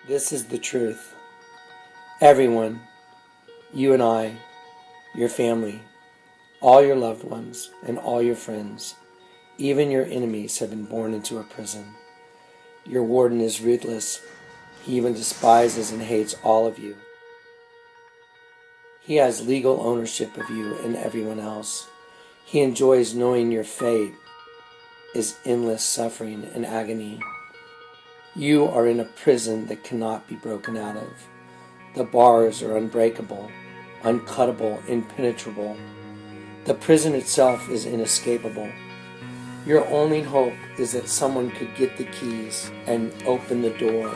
This is the truth. Everyone, you and I, your family, all your loved ones, and all your friends, even your enemies have been born into a prison. Your warden is ruthless. He even despises and hates all of you. He has legal ownership of you and everyone else. He enjoys knowing your fate is endless suffering and agony. You are in a prison that cannot be broken out of. The bars are unbreakable, uncuttable, impenetrable. The prison itself is inescapable. Your only hope is that someone could get the keys and open the door,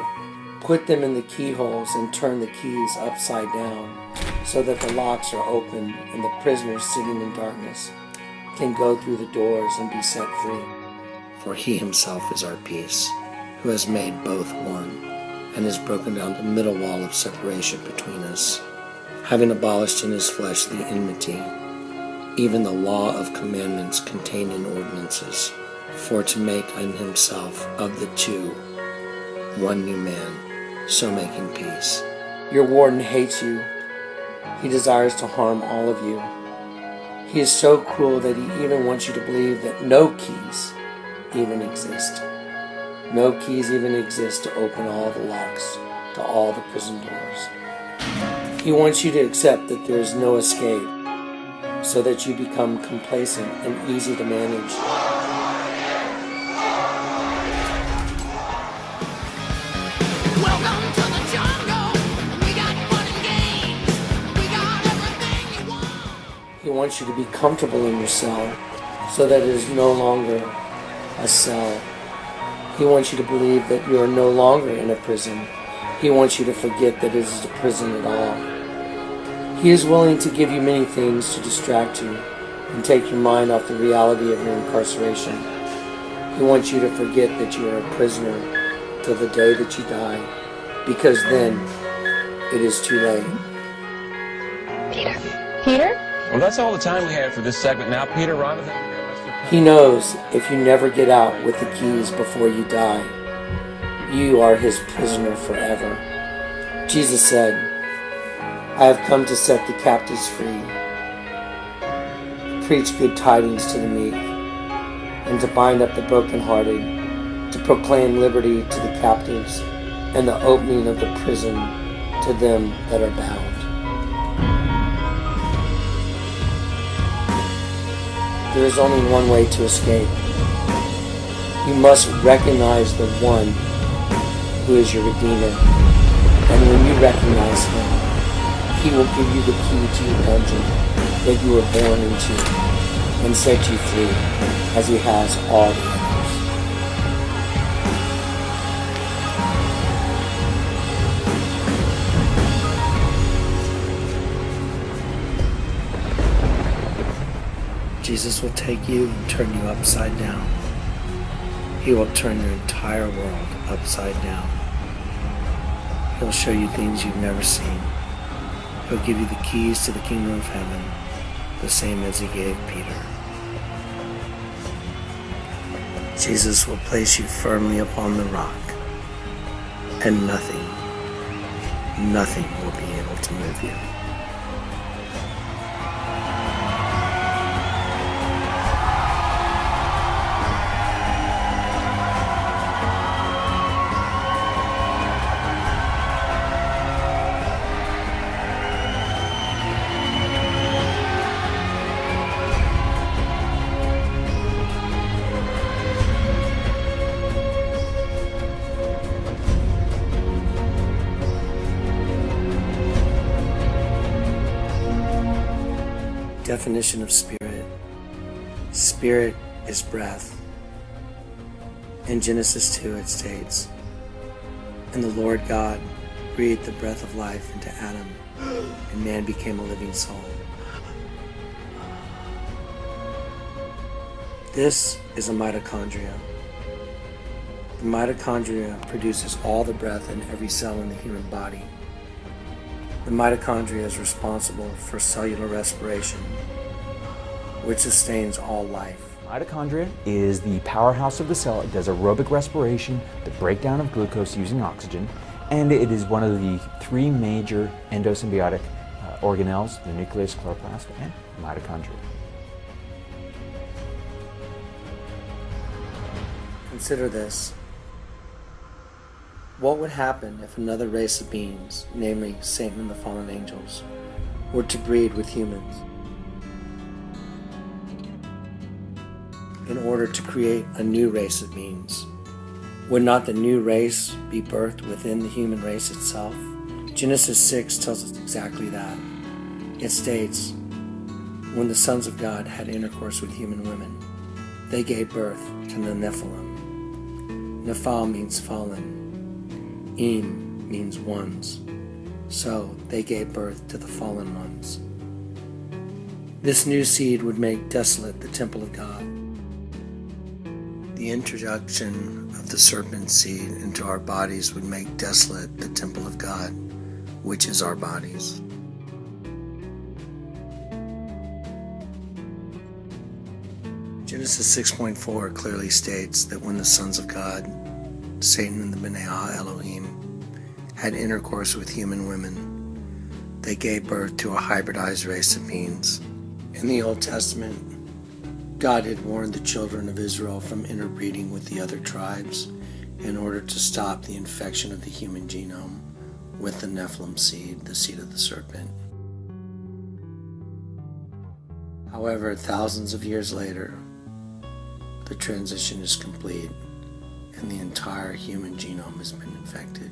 put them in the keyholes and turn the keys upside down so that the locks are open and the prisoners sitting in darkness can go through the doors and be set free. For he himself is our peace, who has made both one, and has broken down the middle wall of separation between us, having abolished in his flesh the enmity, even the law of commandments contained in ordinances, for to make in himself of the two one new man, so making peace. Your warden hates you. He desires to harm all of you. He is so cruel that he even wants you to believe that no keys even exist. No keys even exist to open all the locks to all the prison doors. He wants you to accept that there is no escape, so that you become complacent and easy to manage. Welcome to the jungle. We got fun and games. We got everything you want. He wants you to be comfortable in your cell, so that it is no longer a cell. He wants you to believe that you are no longer in a prison. He wants you to forget that it is a prison at all. He is willing to give you many things to distract you and take your mind off the reality of your incarceration. He wants you to forget that you are a prisoner till the day that you die, because then it is too late. Peter? Well, that's all the time we have for this segment now. Peter, Rhonda, thank you very much for coming. He knows if you never get out with the keys before you die, you are his prisoner forever. Jesus said, I have come to set the captives free, preach good tidings to the meek, and to bind up the brokenhearted, to proclaim liberty to the captives, and the opening of the prison to them that are bound. There is only one way to escape. You must recognize the one who is your Redeemer. And when you recognize him, he will give you the key to your dungeon that you were born into and set you free as he has all the others. Jesus will take you and turn you upside down. He will turn your entire world upside down. He'll show you things you've never seen. He'll give you the keys to the kingdom of heaven, the same as he gave Peter. Jesus will place you firmly upon the rock, and nothing will be able to move you. Definition of spirit. Spirit is breath. In Genesis 2 it states, And the Lord God breathed the breath of life into Adam, and man became a living soul. This is a mitochondria. The mitochondria produces all the breath in every cell in the human body. The mitochondria is responsible for cellular respiration, which sustains all life. Mitochondria is the powerhouse of the cell. It does aerobic respiration, the breakdown of glucose using oxygen, And it is one of the three major endosymbiotic organelles, the nucleus, chloroplast, and mitochondria. Consider this. What would happen if another race of beings, namely Satan and the fallen angels, were to breed with humans in order to create a new race of beings? Would not the new race be birthed within the human race itself? Genesis 6 tells us exactly that. It states, when the sons of God had intercourse with human women, they gave birth to the Nephilim. Nephal means fallen. Im means ones. So they gave birth to the fallen ones. This new seed would make desolate the temple of God. The introduction of the serpent seed into our bodies would make desolate the temple of God, which is our bodies. Genesis 6.4 clearly states that when the sons of God, Satan and the Bnei Elohim, had intercourse with human women, they gave birth to a hybridized race of beings. In the Old Testament, God had warned the children of Israel from interbreeding with the other tribes in order to stop the infection of the human genome with the Nephilim seed, the seed of the serpent. However, thousands of years later, the transition is complete and the entire human genome has been infected.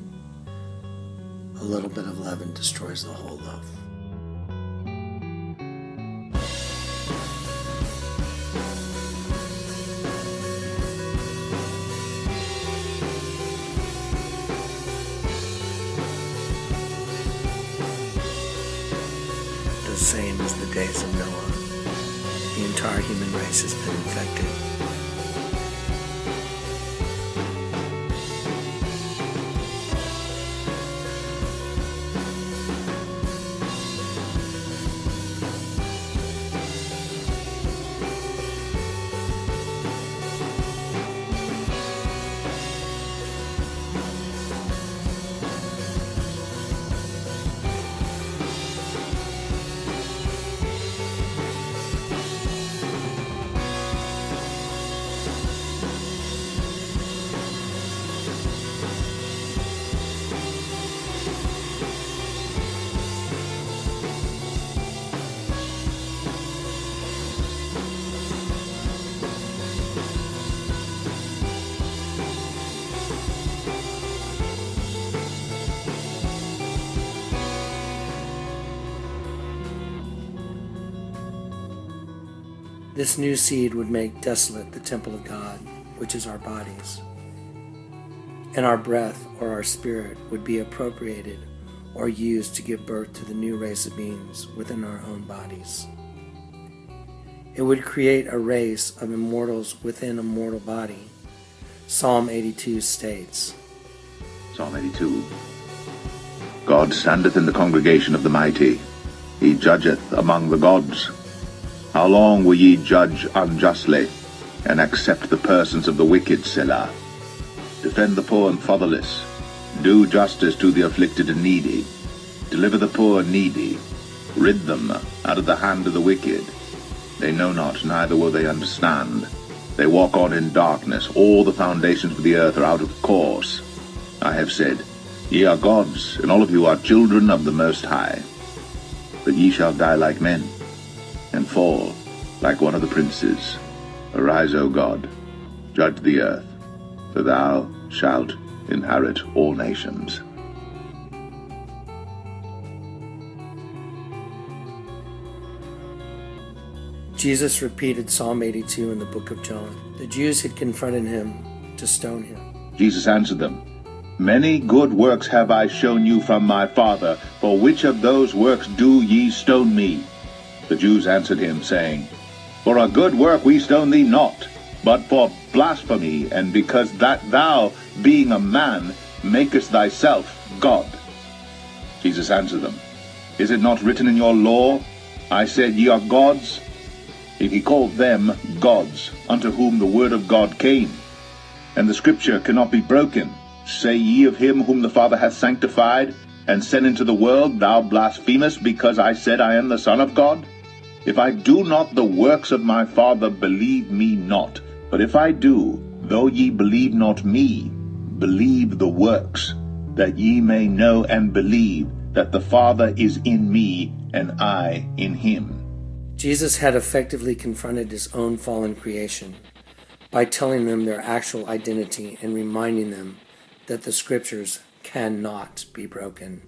A little bit of leaven destroys the whole loaf. The same as the days of Noah. The entire human race has been infected. This new seed would make desolate the temple of God, which is our bodies. And our breath or our spirit would be appropriated or used to give birth to the new race of beings within our own bodies. It would create a race of immortals within a mortal body. Psalm 82 states, Psalm 82. God standeth in the congregation of the mighty. He judgeth among the gods. How long will ye judge unjustly, and accept the persons of the wicked, Selah? Defend the poor and fatherless. Do justice to the afflicted and needy. Deliver the poor and needy. Rid them out of the hand of the wicked. They know not, neither will they understand. They walk on in darkness. All the foundations of the earth are out of course. I have said, Ye are gods, and all of you are children of the Most High. But ye shall die like men, and fall like one of the princes. Arise, O God, judge the earth, for thou shalt inherit all nations. Jesus repeated Psalm 82 in the book of John. The Jews had confronted him to stone him. Jesus answered them, Many good works have I shown you from my Father. For which of those works do ye stone me? The Jews answered him, saying, For a good work we stone thee not, but for blasphemy, and because that thou, being a man, makest thyself God. Jesus answered them, Is it not written in your law, I said, Ye are gods? If he called them gods, unto whom the word of God came, and the scripture cannot be broken, Say ye of him whom the Father hath sanctified, and sent into the world, Thou blasphemest, because I said I am the Son of God? If I do not the works of my Father, believe me not. But if I do, though ye believe not me, believe the works, that ye may know and believe that the Father is in me, and I in him. Jesus had effectively confronted his own fallen creation by telling them their actual identity and reminding them that the scriptures cannot be broken.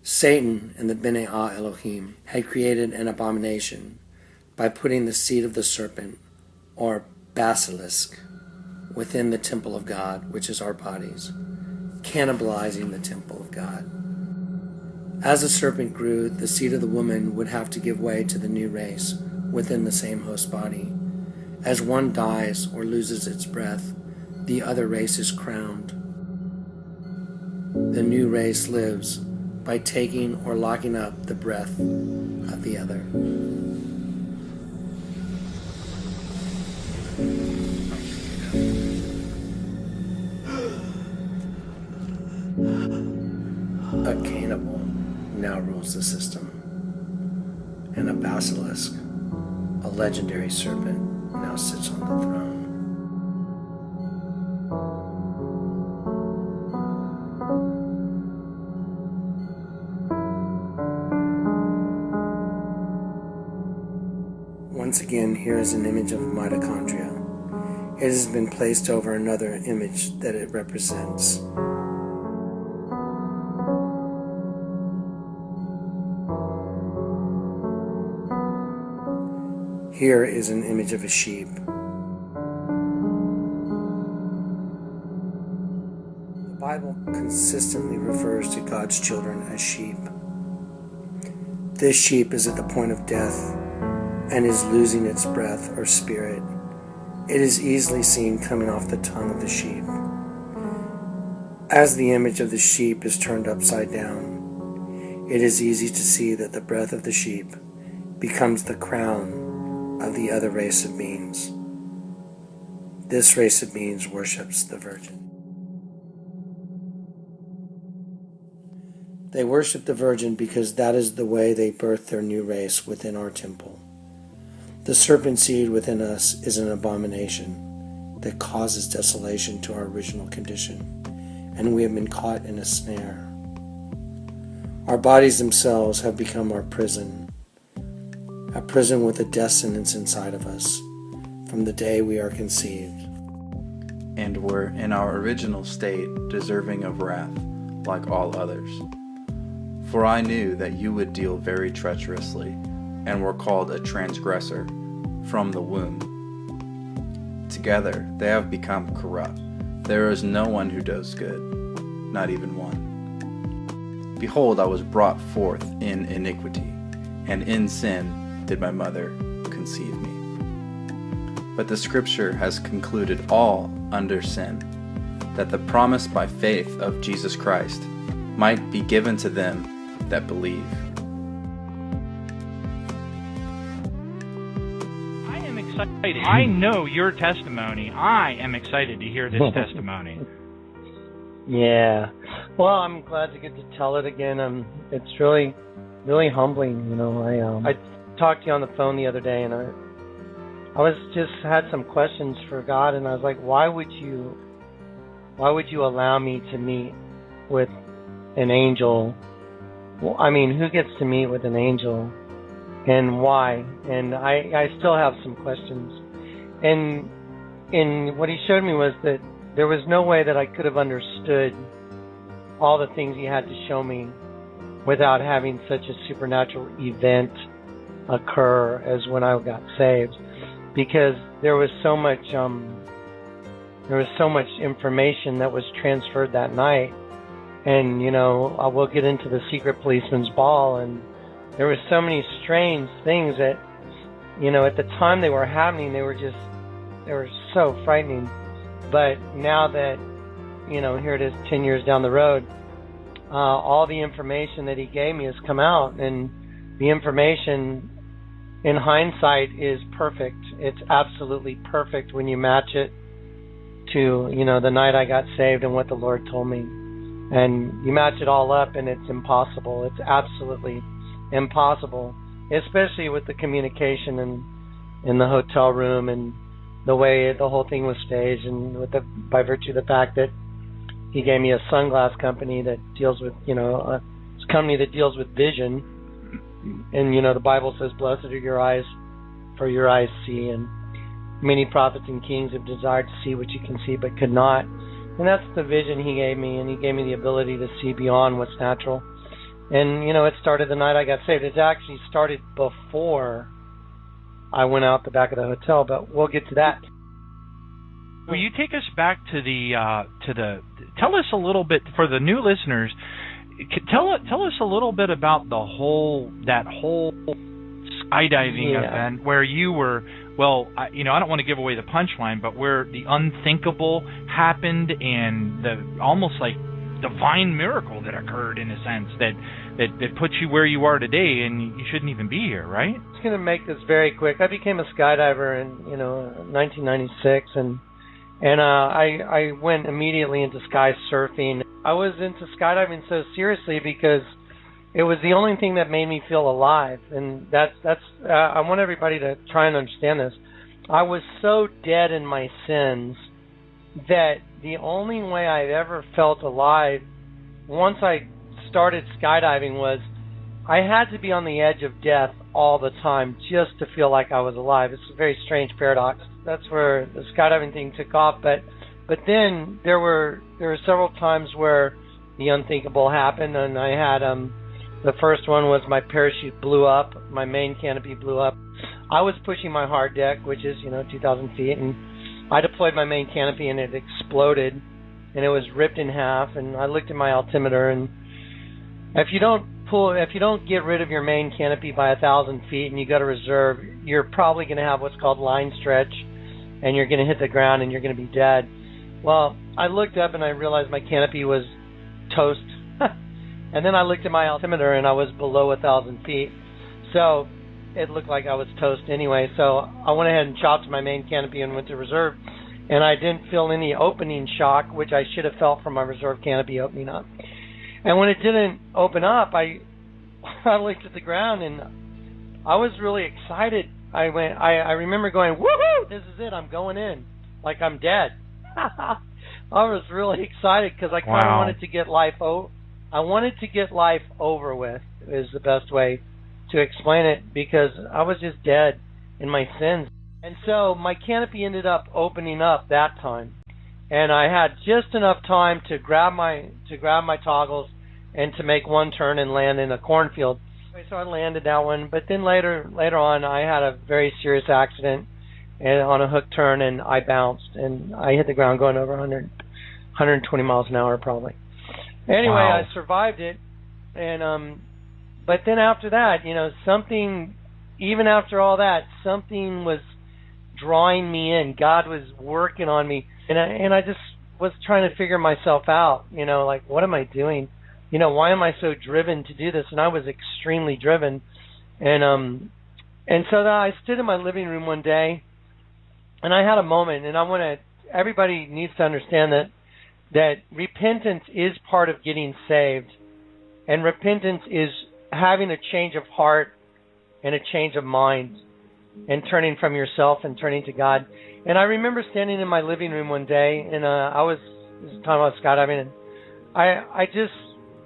Satan and the Bnei Elohim had created an abomination by putting the seed of the serpent, or basilisk, within the temple of God, which is our bodies, cannibalizing the temple of God. As the serpent grew, the seed of the woman would have to give way to the new race within the same host body. As one dies or loses its breath, the other race is crowned. The new race lives by taking or locking up the breath of the other. A cannibal now rules the system, and a basilisk, a legendary serpent, now sits on the throne. Once again, here is an image of mitochondria. It has been placed over another image that it represents. Here is an image of a sheep. The Bible consistently refers to God's children as sheep. This sheep is at the point of death and is losing its breath or spirit. It is easily seen coming off the tongue of the sheep. As the image of the sheep is turned upside down, it is easy to see that the breath of the sheep becomes the crown of the other race of beings. This race of beings worships the Virgin. They worship the Virgin because that is the way they birth their new race within our temple. The serpent seed within us is an abomination that causes desolation to our original condition, and we have been caught in a snare. Our bodies themselves have become our prison, a prison with a death sentence inside of us from the day we are conceived. And were in our original state deserving of wrath, like all others. For I knew that you would deal very treacherously, and were called a transgressor from the womb. Together they have become corrupt. There is no one who does good, not even one. Behold, I was brought forth in iniquity, and in sin did my mother conceive me. But the Scripture has concluded all under sin, that the promise by faith of Jesus Christ might be given to them that believe. I am excited. I know your testimony. I am excited to hear this testimony. Yeah. Well, I'm glad to get to tell it again. It's really, really humbling. You know, I talked to you on the phone the other day, and I was just had some questions for God, and I was like, why would you allow me to meet with an angel? Well, I mean, who gets to meet with an angel, and why? And I still have some questions. And what he showed me was that there was no way that I could have understood all the things he had to show me without having such a supernatural event occur as when I got saved, because there was so much information that was transferred that night. And, you know, I will get into the secret policeman's ball, and there were so many strange things that, you know, at the time they were happening, they were so frightening. But now that, you know, here it is 10 years down the road, all the information that he gave me has come out, and the information in hindsight is perfect. It's absolutely perfect when you match it to, the night I got saved and what the Lord told me. And you match it all up and it's impossible. It's absolutely impossible, especially with the communication and in the hotel room and the way the whole thing was staged, and by virtue of the fact that he gave me a sunglass company that deals with, a company that deals with vision. And, the Bible says, blessed are your eyes, for your eyes see. And many prophets and kings have desired to see what you can see, but could not. And that's the vision he gave me, and he gave me the ability to see beyond what's natural. And, it started the night I got saved. It actually started before I went out the back of the hotel, but we'll get to that. Will you take us back to tell us a little bit, for the new listeners, tell us a little bit about that whole skydiving event where you were, I don't want to give away the punchline, but where the unthinkable happened and the almost like divine miracle that occurred, in a sense, that puts you where you are today, and you shouldn't even be here, right? I'm just going to make this very quick. I became a skydiver in 1996, and I went immediately into sky surfing. I was into skydiving so seriously because it was the only thing that made me feel alive, and that's I want everybody to try and understand this. I was so dead in my sins that the only way I ever felt alive once I started skydiving was I had to be on the edge of death all the time just to feel like I was alive. It's a very strange paradox. That's where the skydiving thing took off. But then there were several times where the unthinkable happened, and I had the first one was my parachute blew up, my main canopy blew up. I was pushing my hard deck, which is 2,000 feet, and I deployed my main canopy and it exploded, and it was ripped in half. And I looked at my altimeter, and if you don't get rid of your main canopy by 1,000 feet and you go to reserve, you're probably going to have what's called line stretch, and you're going to hit the ground and you're going to be dead. Well, I looked up and I realized my canopy was toast. And then I looked at my altimeter and I was below 1,000 feet. So it looked like I was toast anyway. So I went ahead and chopped my main canopy and went to reserve. And I didn't feel any opening shock, which I should have felt from my reserve canopy opening up. And when it didn't open up, I looked at the ground and I was really excited. I remember going, woohoo, this is it, I'm going in. Like I'm dead. I was really excited because I kind of wanted to get life over with, is the best way to explain it, because I was just dead in my sins. And so my canopy ended up opening up that time. And I had just enough time to grab my toggles and to make one turn and land in a cornfield. So I landed that one, but then later on I had a very serious accident and on a hook turn, and I bounced and I hit the ground going over 120 miles an hour probably. Anyway, I survived it, and but then after that, something, even after all that, something was drawing me in. God was working on me, and I just was trying to figure myself out. Like, what am I doing? Why am I so driven to do this? And I was extremely driven. And so I stood in my living room one day, and I had a moment, and everybody needs to understand that repentance is part of getting saved. And repentance is having a change of heart and a change of mind and turning from yourself and turning to God. And I remember standing in my living room one day, and this is talking about skydiving, and I just,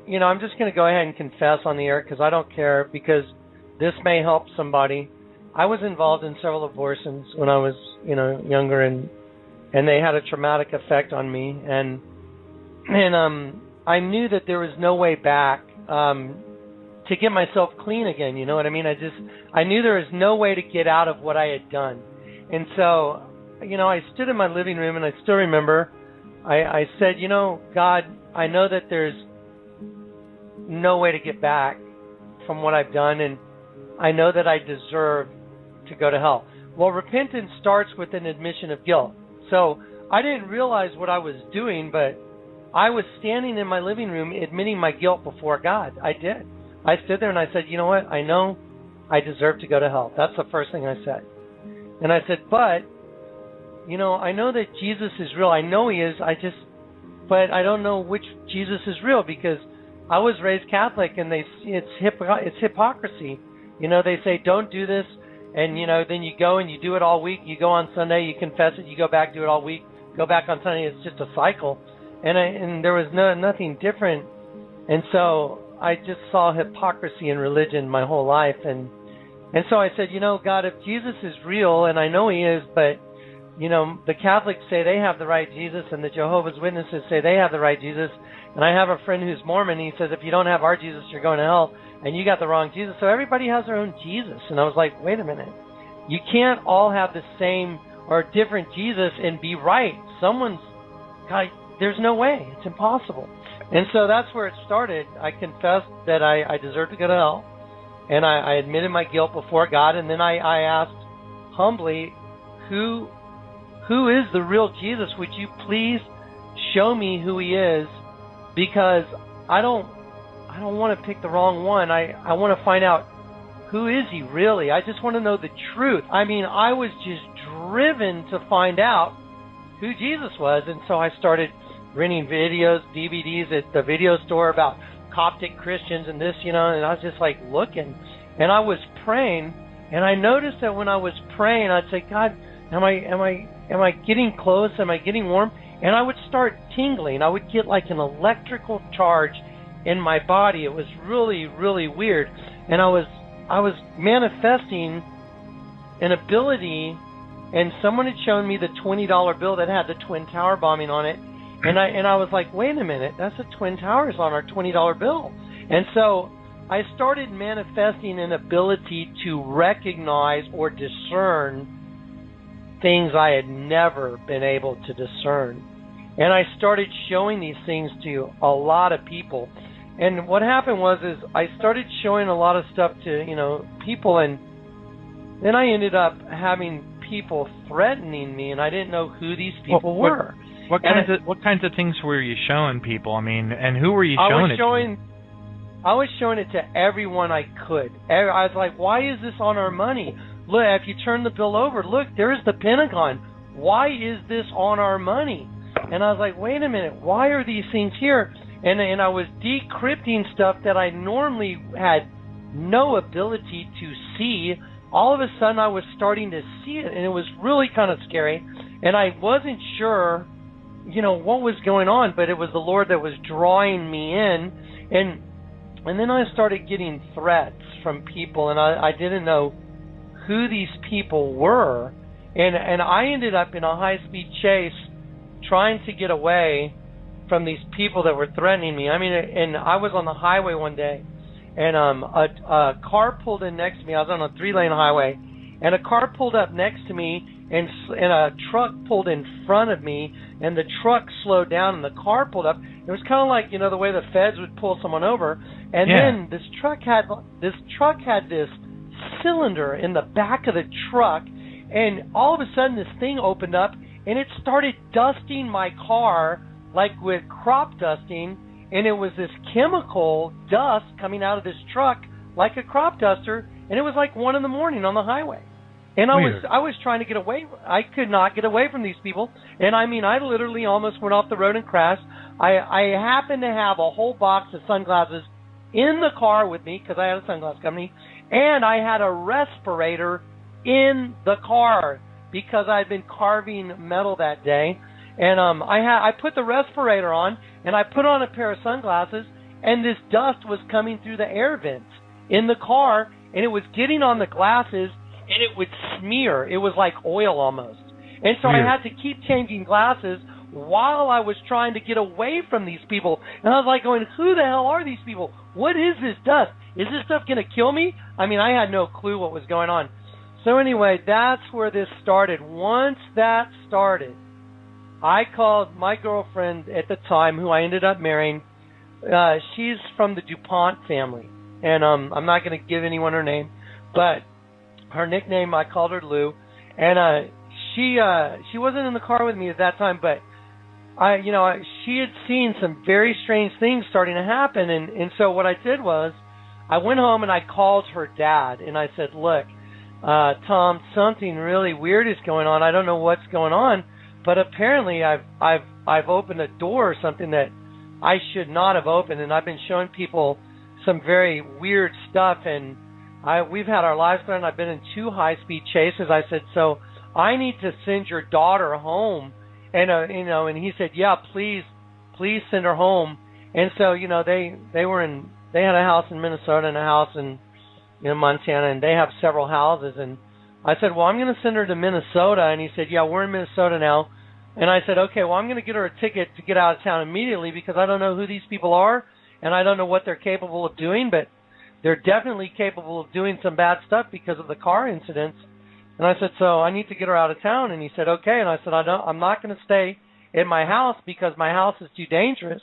I'm just going to go ahead and confess on the air because I don't care, because this may help somebody. I was involved in several abortions when I was, younger, and they had a traumatic effect on me, and I knew that there was no way back to get myself clean again. You know what I mean? I knew there was no way to get out of what I had done, and so, I stood in my living room, and I still remember, I said, God, I know that there's no way to get back from what I've done, and I know that I deserve to go to hell. Well, repentance starts with an admission of guilt. So I didn't realize what I was doing, but I was standing in my living room admitting my guilt before God. I did. I stood there and I said, you know what? I know I deserve to go to hell. That's the first thing I said. And I said, but I know that Jesus is real. I know he is. But I don't know which Jesus is real, because I was raised Catholic, and it's hypocrisy. They say don't do this, and then you go and you do it all week. You go on Sunday, you confess it, you go back, do it all week, go back on Sunday. It's just a cycle, and there was nothing different, and so I just saw hypocrisy in religion my whole life, and so I said, God, if Jesus is real, and I know he is, but the Catholics say they have the right Jesus, and the Jehovah's Witnesses say they have the right Jesus. And I have a friend who's Mormon. He says, if you don't have our Jesus, you're going to hell, and you got the wrong Jesus. So everybody has their own Jesus. And I was like, wait a minute. You can't all have the same or different Jesus and be right. There's no way. It's impossible. And so that's where it started. I confessed that I deserved to go to hell, and I admitted my guilt before God. And then I asked humbly, who is the real Jesus? Would you please show me who he is? Because I don't want to pick the wrong one. I want to find out, who is he really? I just want to know the truth. I mean, I was just driven to find out who Jesus was. And so I started renting videos, DVDs at the video store about Coptic Christians and this, and I was just like looking. And I was praying, and I noticed that when I was praying, I'd say, God, am I getting close? Am I getting warm? And I would start tingling. I would get like an electrical charge in my body. It was really, really weird. And I was manifesting an ability, and someone had shown me the $20 bill that had the Twin Tower bombing on it. And I was like, wait a minute, that's the Twin Towers on our $20 bill. And so I started manifesting an ability to recognize or discern things I had never been able to discern. And I started showing these things to a lot of people. And what happened was I started showing a lot of stuff to, people, and then I ended up having people threatening me, and I didn't know who these people were. What kinds of things were you showing people? I mean, and who were you showing it to? I was showing it to everyone I could. I was like, why is this on our money? Look, if you turn the bill over, look, there's the Pentagon. Why is this on our money? And I was like, wait a minute, why are these things here? And I was decrypting stuff that I normally had no ability to see. All of a sudden, I was starting to see it, and it was really kind of scary. And I wasn't sure, what was going on, but it was the Lord that was drawing me in. And then I started getting threats from people, and I didn't know who these people were. And I ended up in a high-speed chase trying to get away from these people that were threatening me. I mean, and I was on the highway one day, and a car pulled in next to me. I was on a 3-lane highway, and a car pulled up next to me, and a truck pulled in front of me, and the truck slowed down, and the car pulled up. It was kind of like, the way the feds would pull someone over. And then this truck had this cylinder in the back of the truck, and all of a sudden this thing opened up, and it started dusting my car like with crop dusting, and it was this chemical dust coming out of this truck like a crop duster, and it was like 1 a.m. on the highway. And I was trying to get away. I could not get away from these people. And I mean, I literally almost went off the road and crashed. I happened to have a whole box of sunglasses in the car with me because I had a sunglass company, and I had a respirator in the car because I'd been carving metal that day. And I put the respirator on, and I put on a pair of sunglasses, and this dust was coming through the air vents in the car, and it was getting on the glasses, and it would smear. It was like oil almost. And so I had to keep changing glasses while I was trying to get away from these people. And I was like going, who the hell are these people? What is this dust? Is this stuff going to kill me? I mean, I had no clue what was going on. So anyway, that's where this started. Once that started, I called my girlfriend at the time, who I ended up marrying. She's from the DuPont family. And I'm not going to give anyone her name, but her nickname, I called her Lou. And she wasn't in the car with me at that time, but she had seen some very strange things starting to happen. And so what I did was I went home and I called her dad, and I said, look, Tom, something really weird is going on. I don't know what's going on, but apparently I've opened a door or something that I should not have opened, and I've been showing people some very weird stuff, and we've had our lives there, and I've been in 2 high-speed chases. I said, so I need to send your daughter home, and and he said, yeah, please send her home. And so they had a house in Minnesota and a house in Montana, and they have several houses. And I said, well, I'm going to send her to Minnesota. And he said, yeah, we're in Minnesota now. And I said, okay, well, I'm going to get her a ticket to get out of town immediately because I don't know who these people are, and I don't know what they're capable of doing, but they're definitely capable of doing some bad stuff because of the car incidents. And I said, so I need to get her out of town. And he said, okay. And I said, I'm not going to stay in my house because my house is too dangerous.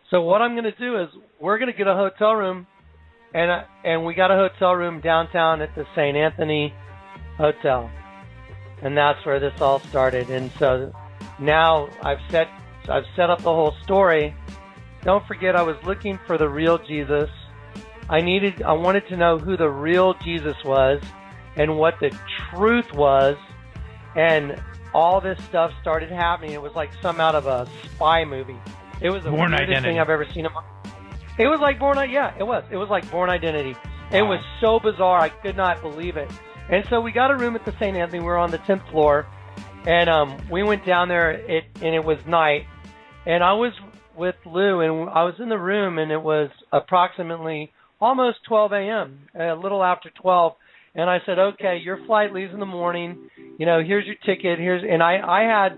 So what I'm going to do is we're going to get a hotel room, and we got a hotel room downtown at the St. Anthony Hotel. And that's where this all started. And so now I've set up the whole story. Don't forget, I was looking for the real Jesus. I wanted to know who the real Jesus was and what the truth was, and all this stuff started happening. It was like some out of a spy movie. It was the weirdest thing I've ever seen. It was like Born Identity. Yeah, it was. It was like Born Identity. Wow. It was so bizarre. I could not believe it. And so we got a room at the St. Anthony. We were on the 10th floor, and we went down there, and it was night. And I was with Lou, and I was in the room, and it was approximately almost 12 a.m., a little after 12. And I said, okay, your flight leaves in the morning. Here's your ticket. And I had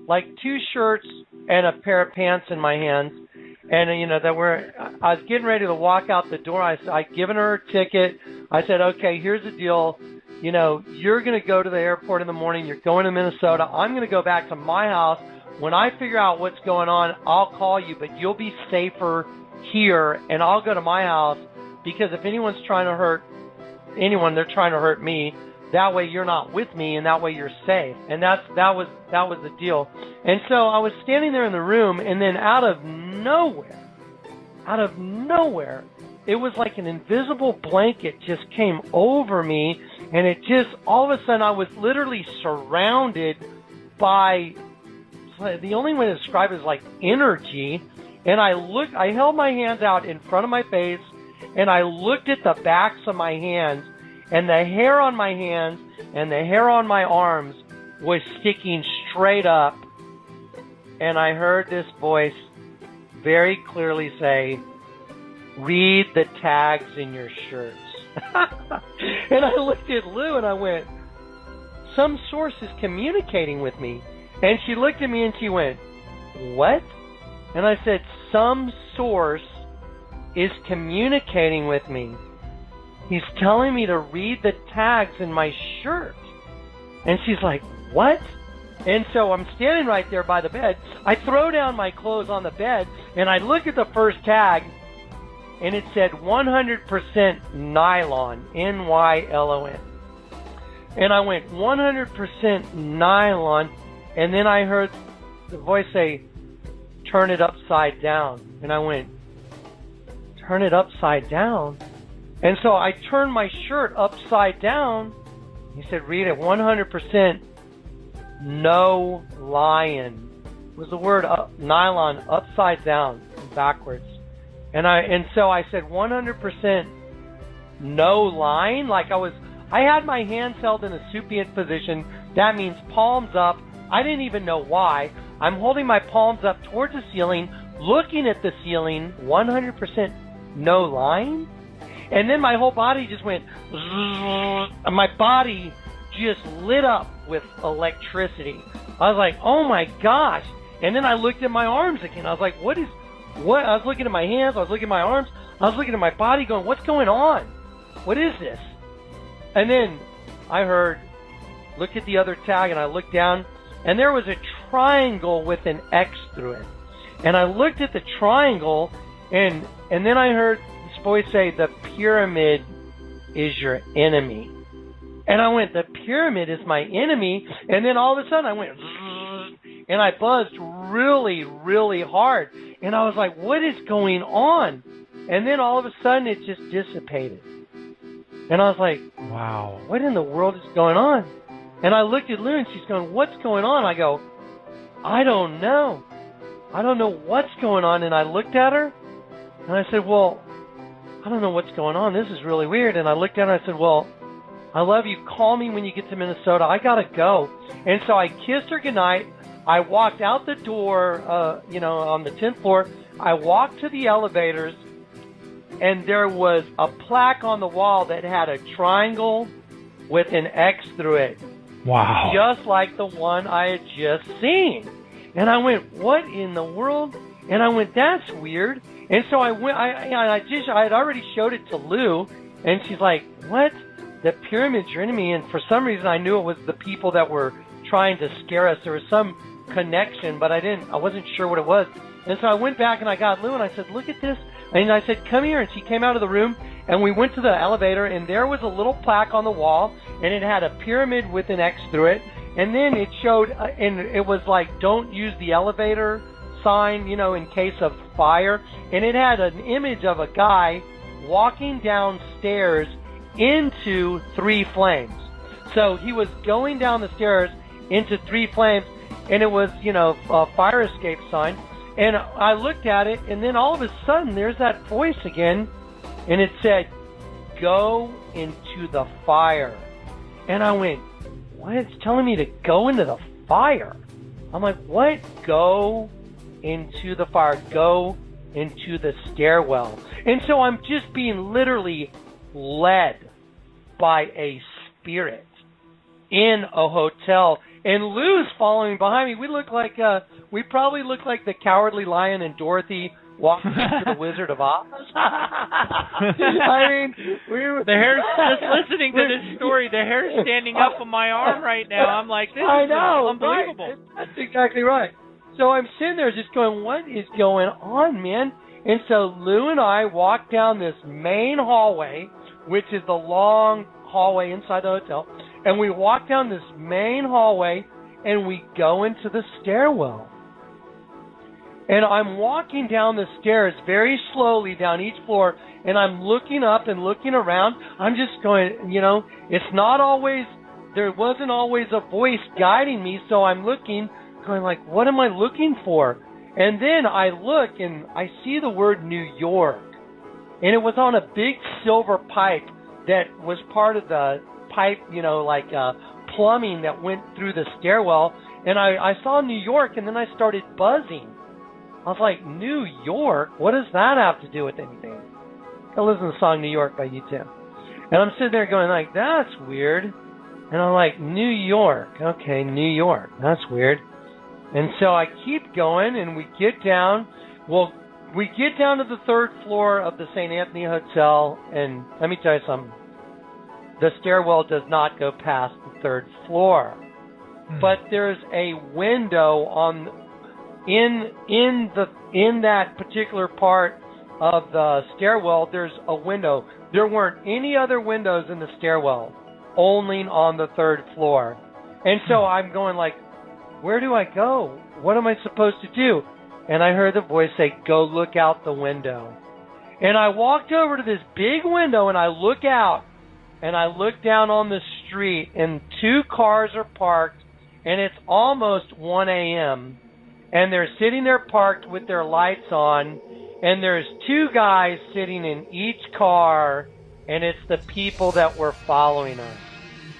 like 2 shirts and a pair of pants in my hands. And, I was getting ready to walk out the door. I'd given her a ticket. I said, okay, here's the deal. You're going to go to the airport in the morning. You're going to Minnesota. I'm going to go back to my house. When I figure out what's going on, I'll call you, but you'll be safer here, and I'll go to my house, because if anyone's trying to hurt anyone, they're trying to hurt me. That way you're not with me, and that way you're safe. And that was the deal. And so I was standing there in the room, and then out of nowhere, it was like an invisible blanket just came over me, and it just, all of a sudden, I was literally surrounded by, the only way to describe it is like energy. And I held my hands out in front of my face, and I looked at the backs of my hands, and the hair on my hands and the hair on my arms was sticking straight up. And I heard this voice very clearly say, read the tags in your shirts. And I looked at Lou and I went, some source is communicating with me. And she looked at me and she went, what? And I said, some source is communicating with me. He's telling me to read the tags in my shirt. And she's like, what? And so I'm standing right there by the bed. I throw down my clothes on the bed, and I look at the first tag, and it said 100% nylon, Nylon. And I went, 100% nylon, and then I heard the voice say, turn it upside down. And I went, turn it upside down? And so I turned my shirt upside down. He said, read it, 100% no lion. It was the word nylon upside down and backwards. And so I said 100% no line. Like I had my hands held in a supine position. That means palms up. I didn't even know why. I'm holding my palms up towards the ceiling, looking at the ceiling, 100% no line. And then my whole body just went, and my body just lit up with electricity. I was like, oh my gosh. And then I looked at my arms again. I was like, what? I was looking at my hands. I was looking at my arms. I was looking at my body going, what's going on? What is this? And then I heard, look at the other tag, and I looked down, and there was a triangle with an X through it. And I looked at the triangle, and then I heard this voice say, the pyramid is your enemy. And I went, the pyramid is my enemy? And then all of a sudden I went, and I buzzed really, really hard. And I was like, what is going on? And then all of a sudden it just dissipated. And I was like, Wow. what in the world is going on? And I looked at Lou, and she's going, what's going on? I go, I don't know. I don't know what's going on. And I looked at her, and I said, well, I don't know what's going on. This is really weird. And I looked at her, and I said, well, I love you. Call me when you get to Minnesota. I got to go. And so I kissed her goodnight. I walked out the door, on the 10th floor. I walked to the elevators, and there was a plaque on the wall that had a triangle with an X through it. Wow. Just like the one I had just seen. And I went, what in the world? And I went, that's weird. And so I went, I had already showed it to Lou, and she's like, what? The pyramid's your enemy. And for some reason I knew it was the people that were trying to scare us. There was some connection, but I wasn't sure what it was. And so I went back and I got Lou, and I said, look at this. And I said, come here. And she came out of the room, and we went to the elevator, and there was a little plaque on the wall, and it had a pyramid with an X through it. And then it showed, and it was like, don't use the elevator sign, in case of fire. And it had an image of a guy walking downstairs into 3 flames. So he was going down the stairs into 3 flames, and it was, a fire escape sign. And I looked at it, and then all of a sudden, there's that voice again, and it said, go into the fire. And I went, what? It's telling me to go into the fire. I'm like, what? Go into the fire. Go into the stairwell. And so I'm just being literally led by a spirit in a hotel. And Lou's following behind me. We probably look like the Cowardly Lion and Dorothy walking into the Wizard of Oz. I mean, the hair's just listening to this story. The hair's standing up on my arm right now. I'm like, this is unbelievable. Right? That's exactly right. So I'm sitting there just going, what is going on, man? And so Lou and I walked down this main hallway, which is the long hallway inside the hotel, and we walk down this main hallway, and we go into the stairwell. And I'm walking down the stairs very slowly down each floor, and I'm looking up and looking around. I'm just going, it's not always, there wasn't always a voice guiding me, so I'm looking, going like, what am I looking for? And then I look, and I see the word New York. And it was on a big silver pipe that was part of the pipe, plumbing that went through the stairwell. And I saw New York, and then I started buzzing. I was like, New York? What does that have to do with anything? I listen to the song New York by U2. And I'm sitting there going like, that's weird. And I'm like, New York. Okay, New York. That's weird. And so I keep going, and we get down. Well, we get down to the 3rd floor of the St. Anthony Hotel, and let me tell you something. The stairwell does not go past the 3rd floor. But there's a window in that particular part of the stairwell. There's a window. There weren't any other windows in the stairwell, only on the 3rd floor. And so I'm going like, where do I go? What am I supposed to do? And I heard the voice say, go look out the window. And I walked over to this big window, and I look out, and I look down on the street, and 2 cars are parked, and it's almost 1 a.m., and they're sitting there parked with their lights on, and there's 2 guys sitting in each car, and it's the people that were following us.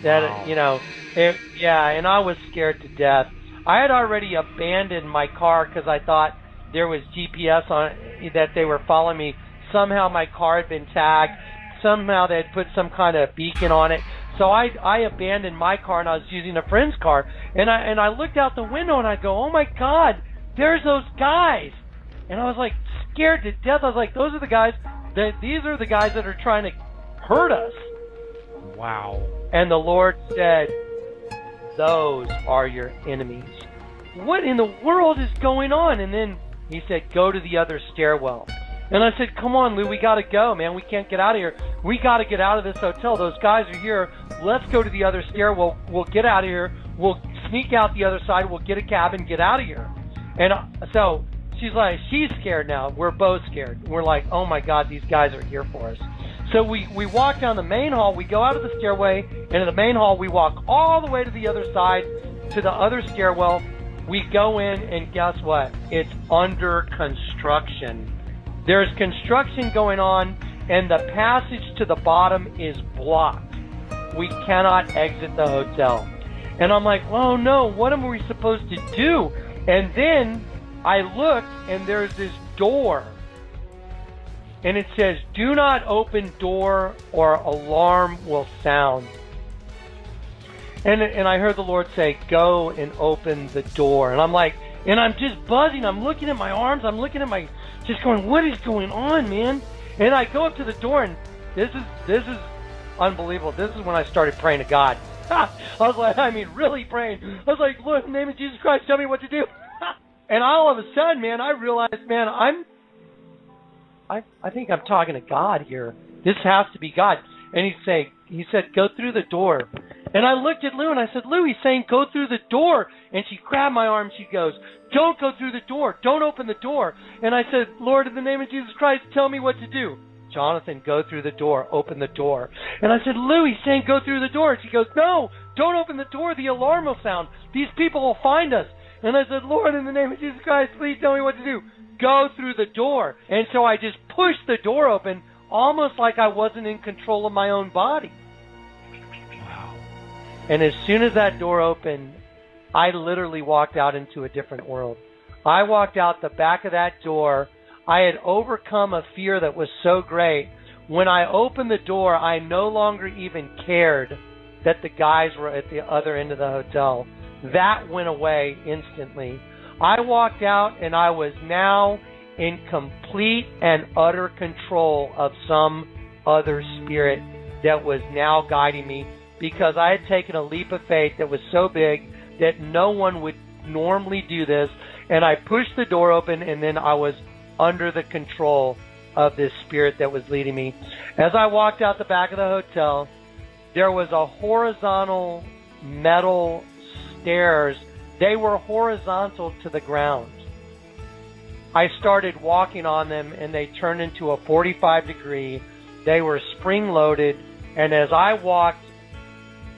That, wow. And I was scared to death. I had already abandoned my car because I thought there was GPS on it, that they were following me. Somehow my car had been tagged. Somehow they had put some kind of beacon on it. So I abandoned my car, and I was using a friend's car. And I looked out the window, and I go, oh my God, there's those guys. And I was like scared to death. I was like, those are the guys. These are the guys that are trying to hurt us. Wow. And the Lord said, those are your enemies. What in the world is going on? And then he said, go to the other stairwell. And I said, come on, Lou, we got to go, man. We can't get out of here. We got to get out of this hotel. Those guys are here. Let's go to the other stairwell. We'll get out of here. We'll sneak out the other side. We'll get a cab and get out of here. And so she's like, she's scared now. We're both scared. We're like, oh, my God, these guys are here for us. So we walk down the main hall, we go out of the stairway, into the main hall, we walk all the way to the other side, to the other stairwell. We go in, and guess what? It's under construction. There's construction going on, and the passage to the bottom is blocked. We cannot exit the hotel. And I'm like, oh no, what am we supposed to do? And then I look, and there's this door. And it says, do not open door or alarm will sound. And I heard the Lord say, go and open the door. And I'm like, and I'm just buzzing. I'm looking at my arms. I'm looking at my, just going, what is going on, man? And I go up to the door, and this is unbelievable. This is when I started praying to God. I was like, I mean, really praying. I was like, Lord, in the name of Jesus Christ, tell me what to do. And all of a sudden, man, I realized, man, I think I'm talking to God here. This has to be God. And he said, go through the door. And I looked at Lou, and I said, Lou, he's saying go through the door. And she grabbed my arm. She goes, don't go through the door. Don't open the door. And I said, Lord, in the name of Jesus Christ, tell me what to do. Jonathan, go through the door. Open the door. And I said, Lou, he's saying go through the door. And she goes, no, don't open the door. The alarm will sound. These people will find us. And I said, Lord, in the name of Jesus Christ, please tell me what to do. Go through the door. And so I just pushed the door open, almost like I wasn't in control of my own body. Wow. And as soon as that door opened, I literally walked out into a different world. I walked out the back of that door. I had overcome a fear that was so great. When I opened the door, I no longer even cared that the guys were at the other end of the hotel. That went away instantly. I walked out, and I was now in complete and utter control of some other spirit that was now guiding me, because I had taken a leap of faith that was so big that no one would normally do this. And I pushed the door open, and then I was under the control of this spirit that was leading me. As I walked out the back of the hotel, there was a horizontal metal stairs. They were horizontal to the ground. I started walking on them, and they turned into a 45 degree. They were spring-loaded, and as I walked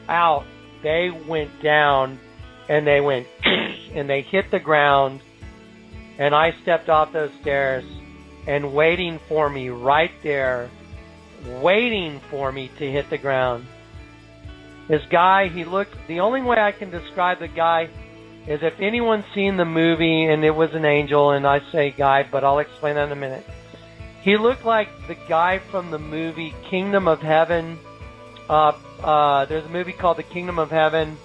out, they went down, and they went, and they hit the ground, and I stepped off those stairs, and waiting for me right there, waiting for me to hit the ground. This guy, he looked, the only way I can describe the guy is if anyone's seen the movie and it was an angel, and I say guy, but I'll explain that in a minute. He looked like the guy from the movie Kingdom of Heaven. There's a movie called The Kingdom of Heaven,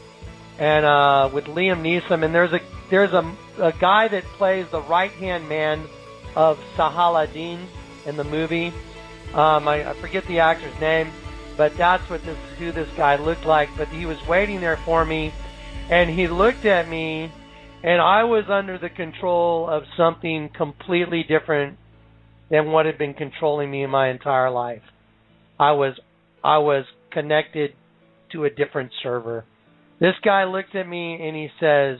and with Liam Neeson, and there's a guy that plays the right-hand man of Sahaladin in the movie. I forget the actor's name, but that's who this guy looked like. But he was waiting there for me, and he looked at me, and I was under the control of something completely different than what had been controlling me in my entire life. I was connected to a different server. This guy looked at me, and he says,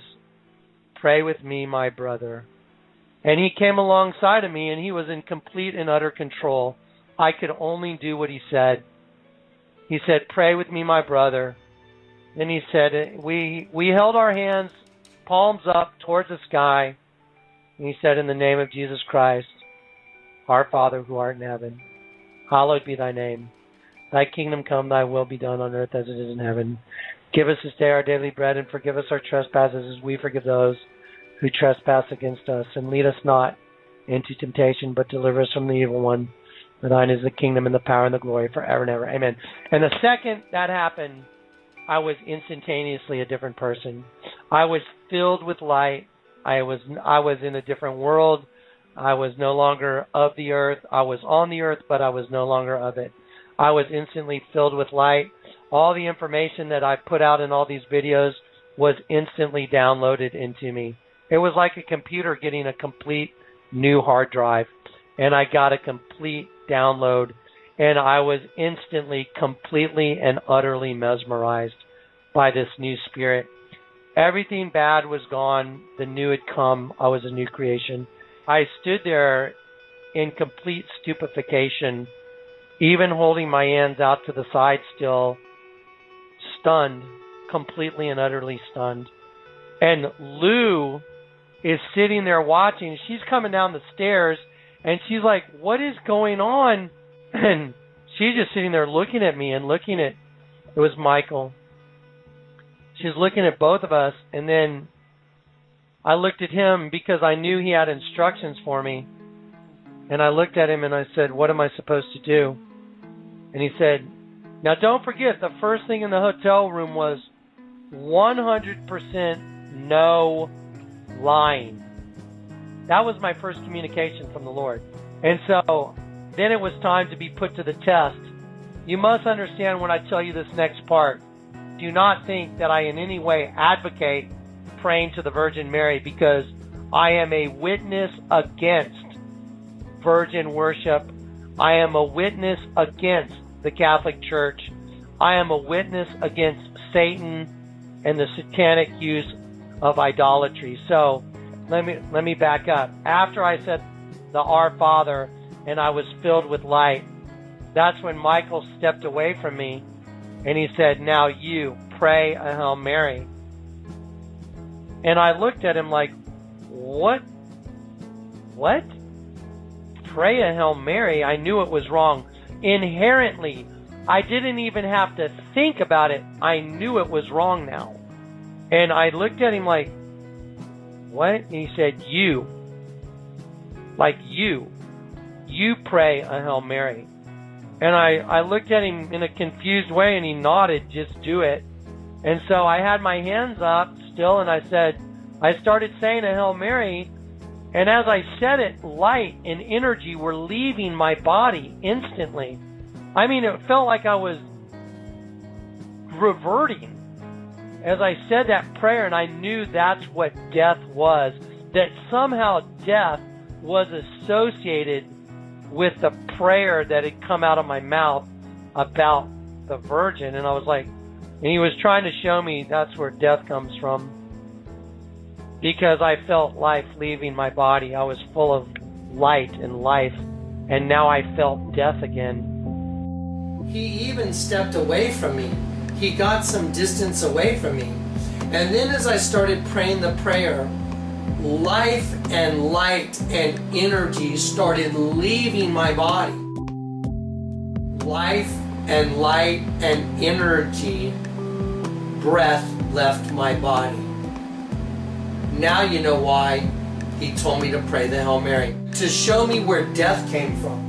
"Pray with me, my brother." And he came alongside of me, and he was in complete and utter control. I could only do what he said. He said, "Pray with me, my brother." Then he said, we held our hands, palms up towards the sky. And he said, "In the name of Jesus Christ, our Father who art in heaven, hallowed be thy name. Thy kingdom come, thy will be done on earth as it is in heaven. Give us this day our daily bread, and forgive us our trespasses as we forgive those who trespass against us. And lead us not into temptation, but deliver us from the evil one. For thine is the kingdom and the power and the glory forever and ever. Amen." And the second that happened, I was instantaneously a different person. I was filled with light. I was in a different world. I was no longer of the earth. I was on the earth, but I was no longer of it. I was instantly filled with light. All the information that I put out in all these videos was instantly downloaded into me. It was like a computer getting a complete new hard drive, and I got a complete download, and I was instantly, completely, and utterly mesmerized by this new spirit. Everything bad was gone. The new had come. I was a new creation. I stood there in complete stupefaction even holding my hands out to the side still, stunned, completely and utterly stunned. And Lou is sitting there watching. She's coming down the stairs, and she's like, what is going on? And she's just sitting there looking at me and looking at, it was Michael. She's looking at both of us, and then I looked at him because I knew he had instructions for me. And I looked at him and I said, what am I supposed to do? And he said, now don't forget, the first thing in the hotel room was 100% no lying. That was my first communication from the Lord. And so then it was time to be put to the test. You must understand when I tell you this next part. Do not think that I in any way advocate praying to the Virgin Mary, because I am a witness against virgin worship. I am a witness against the Catholic Church. I am a witness against Satan and the satanic use of idolatry. So let me back up. After I said the Our Father and I was filled with light, that's when Michael stepped away from me and he said, now you pray a Hail Mary. And I looked at him like, what? What? Pray a Hail Mary? I knew it was wrong. Inherently, I didn't even have to think about it. I knew it was wrong now. And I looked at him like, what? And he said, you. Like you. You pray a Hail Mary. And I looked at him in a confused way, and he nodded, just do it. And so I had my hands up still, and I started saying a Hail Mary, and as I said it, light and energy were leaving my body instantly. I mean, it felt like I was reverting as I said that prayer, and I knew that's what death was, that somehow death was associated with the prayer that had come out of my mouth about the Virgin. And I was like, and he was trying to show me that's where death comes from, because I felt life leaving my body. I was full of light and life, and now I felt death again. He even stepped away from me. He got some distance away from me. And then as I started praying the prayer, life and light and energy started leaving my body. Life and light and energy, breath left my body. Now you know why he told me to pray the Hail Mary. To show me where death came from.